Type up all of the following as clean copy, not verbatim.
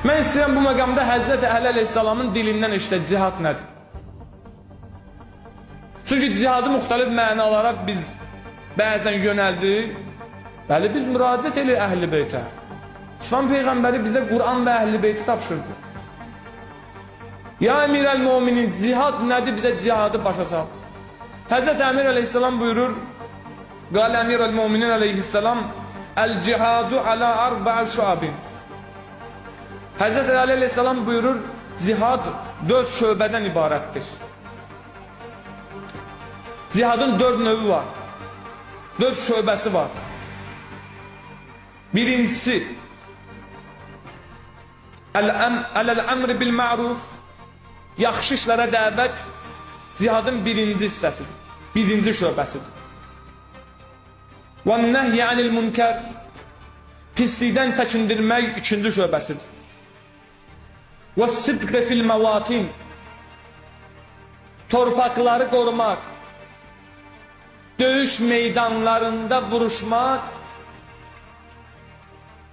Mən istəyirəm bu məqamda Həzrəti Əli əleyhissalamın dilindən eşitək cihad nədir? Çünki cihadı müxtəlif mənalara biz bəzən yönəldik. Bəli, biz müraciət edirik Əhl-i Beytə. İslam Peyğəmbəri bizə Quran və Əhl-i Beyti tapşırdı. Ya Əmir əl-Müminin, cihad nədir? Bizə cihadı başa sal. Həzrəti Əmir əleyhissalam buyurur, Qal Əmir əl-Müminin əleyhissalam, Əl-cihadu alə arba'a şuabin. Həzrəti Əli əleyhissalam buyurur, cihad 4 şöbədən ibarətdir. Cihadın 4 növü var. 4 şöbəsi var. Birincisi, Əl-əmr bil-ma'ruf, yaxşı işlərə dəvət cihadın birinci hissəsidir. Birinci şöbəsidir. وَالنَّهْيَ عَنِ الْمُنْكَرِ, pislikdən çəkindirmək ikinci şöbəsidir. وَالصِّدْقِ فِي الْمَوَاتِنِ, torpaqları qorumaq, döyüş meydanlarında vuruşmaq,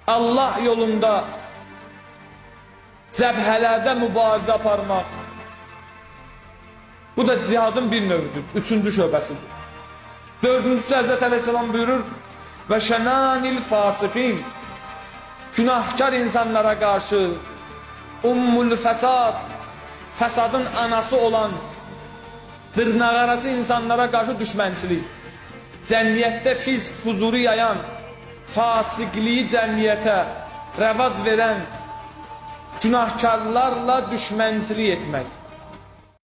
Allah yolunda cəbhələrdə mübarizə aparmaq. Bu da cihadın bir növüdür, üçüncü şöbəsidir. Dördüncüsü Həzrəti Əleyhisselam buyurur, və şənanil fasiqin, günahkar insanlara qarşı, ummul fəsad, fəsadın anası olan, dırnaqarası insanlara qarşı düşmənçilik, cəmiyyətdə fisq, fuzuru yayan, fasiqliyi cəmiyyətə rəvac verən, günahkarlarla düşmənçilik etmək.